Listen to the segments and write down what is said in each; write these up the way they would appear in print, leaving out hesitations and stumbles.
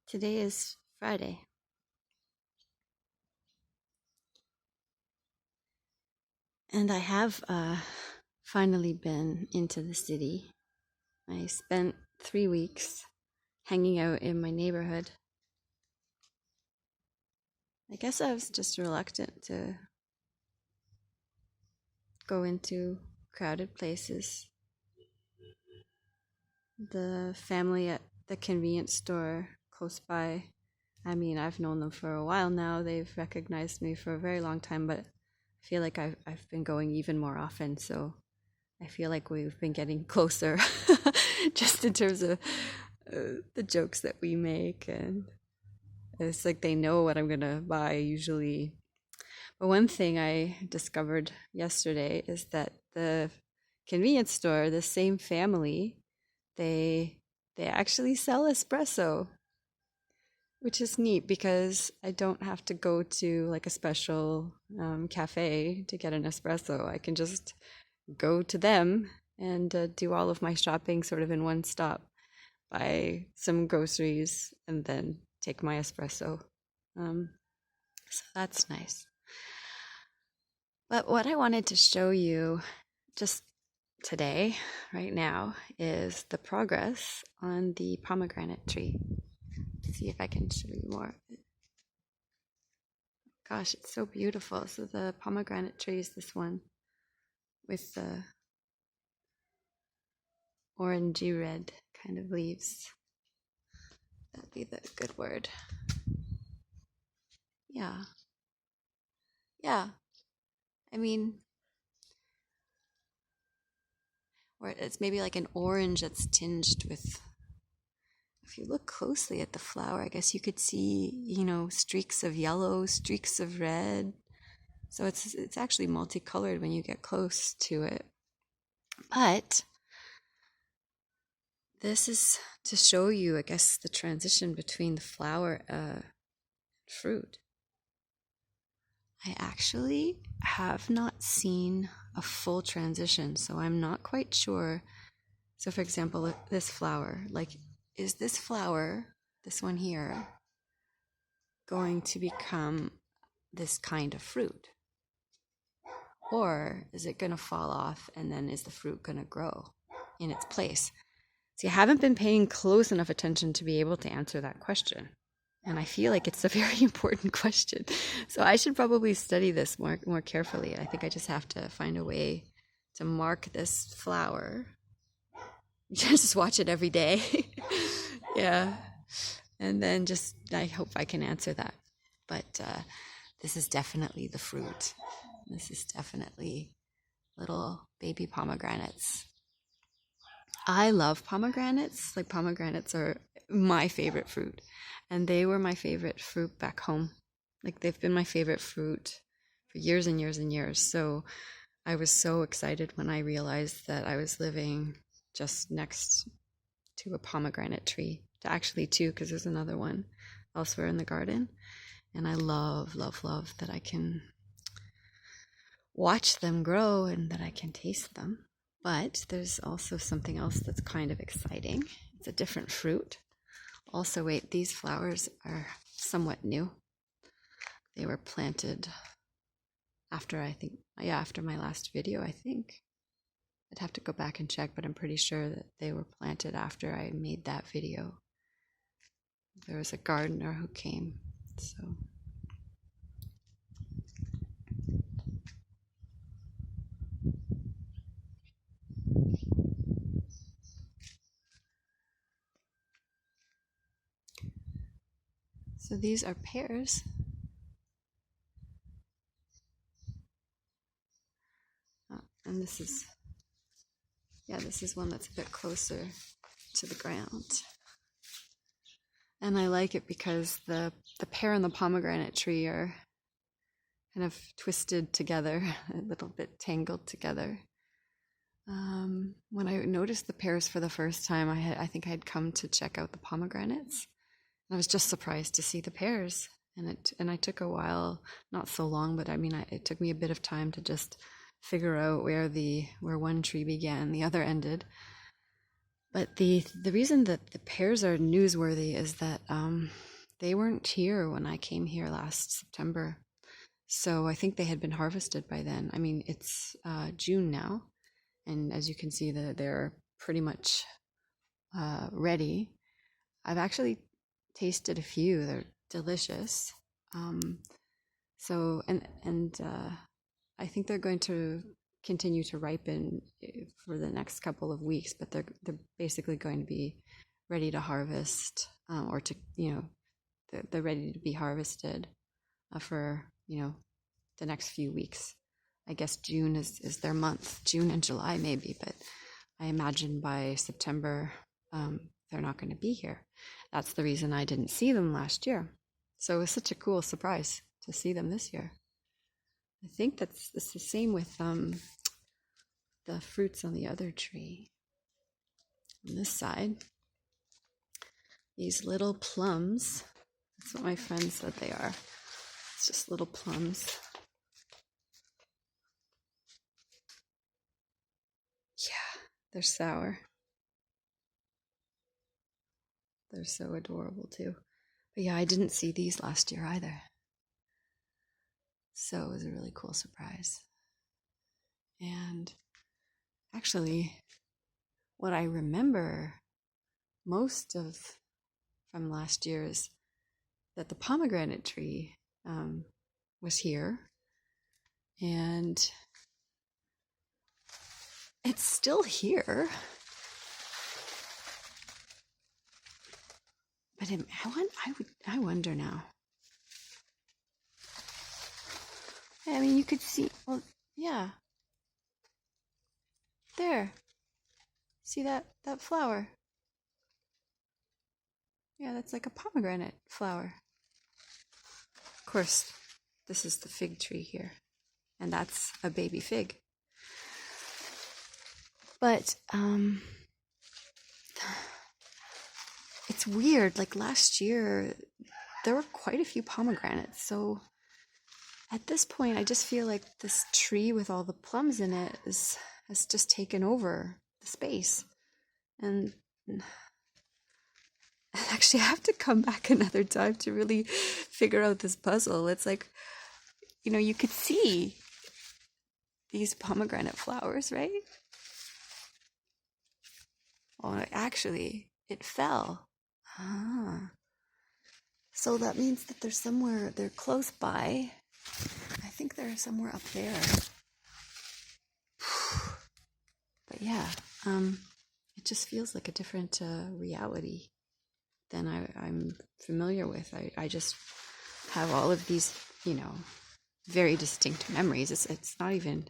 Today is Friday, and I have finally been into the city. I spent 3 weeks hanging out in my neighborhood. I guess I was just reluctant to go into crowded places. The family at the convenience store close by, I've known them for a while now. They've recognized me for a very long time, but I feel like I've been going even more often, so I feel like we've been getting closer just in terms of the jokes that we make, and it's like they know what I'm gonna buy usually. But one thing I discovered yesterday is that the convenience store, the same family, they actually sell espresso, which is neat because I don't have to go to like a special cafe to get an espresso. I can just go to them and do all of my shopping sort of in one stop, buy some groceries, and then take my espresso. So that's nice. But what I wanted to show you just today, right now, is the progress on the pomegranate tree. Let's see if I can show you more of it. Gosh, it's so beautiful. So the pomegranate tree is this one with the orangey red kind of leaves. That'd be the good word. Yeah. Yeah. I mean, or it's maybe like an orange that's tinged with, if you look closely at the flower, I guess you could see, streaks of yellow, streaks of red. So it's actually multicolored when you get close to it. But this is to show you, I guess, the transition between the flower and fruit. I actually have not seen a full transition, so I'm not quite sure. So for example, this flower, is this flower, this one here, going to become this kind of fruit? Or is it going to fall off, and then is the fruit going to grow in its place? See, I haven't been paying close enough attention to be able to answer that question. And I feel like it's a very important question. So I should probably study this more carefully. I think I just have to find a way to mark this flower. Just watch it every day. Yeah. And then I hope I can answer that. But this is definitely the fruit. This is definitely little baby pomegranates. I love pomegranates. Like, pomegranates are my favorite fruit. And they were my favorite fruit back home. Like, they've been my favorite fruit for years and years and years. So I was so excited when I realized that I was living just next to a pomegranate tree. Actually, two, because there's another one elsewhere in the garden. And I love, love, love that I can watch them grow and that I can taste them. But there's also something else that's kind of exciting. It's a different fruit. Also, wait, these flowers are somewhat new. They were planted after my last video, I think. I'd have to go back and check, but I'm pretty sure that they were planted after I made that video. There was a gardener who came, so. So these are pears. And this is one that's a bit closer to the ground. And I like it because the pear and the pomegranate tree are kind of twisted together, a little bit tangled together. When I noticed the pears for the first time, I think I had come to check out the pomegranates. I was just surprised to see the pears, and I took a while, not so long, but it took me a bit of time to just figure out where one tree began, the other ended. But the reason that the pears are newsworthy is that they weren't here when I came here last September. So I think they had been harvested by then. I mean, it's June now, and as you can see, they're pretty much ready. I've actually tasted a few. They're delicious. So I think they're going to continue to ripen for the next couple of weeks, but they're basically going to be ready to harvest, or to they're ready to be harvested for the next few weeks. I guess June is their month, June and July maybe, but I imagine by September they're not going to be here. That's the reason I didn't see them last year. So it was such a cool surprise to see them this year. I think it's the same with the fruits on the other tree. On this side, these little plums, that's what my friend said they are. It's just little plums. Yeah, they're sour. They're so adorable too. But yeah, I didn't see these last year either. So it was a really cool surprise. And actually, what I remember most of from last year is that the pomegranate tree was here, and it's still here. But I wonder now. I mean, you could see. Well, yeah. There. See that flower? Yeah, that's like a pomegranate flower. Of course, this is the fig tree here, and that's a baby fig. But it's weird. Like last year, there were quite a few pomegranates. So at this point, I just feel like this tree with all the plums in it has just taken over the space. And actually, I have to come back another time to really figure out this puzzle. It's like, you could see these pomegranate flowers, right? Oh, actually, it fell. So that means that they're close by. I think they're somewhere up there. But yeah, it just feels like a different reality than I'm familiar with. I just have all of these, very distinct memories. It's not even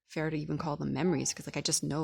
fair to even call them memories, because I just know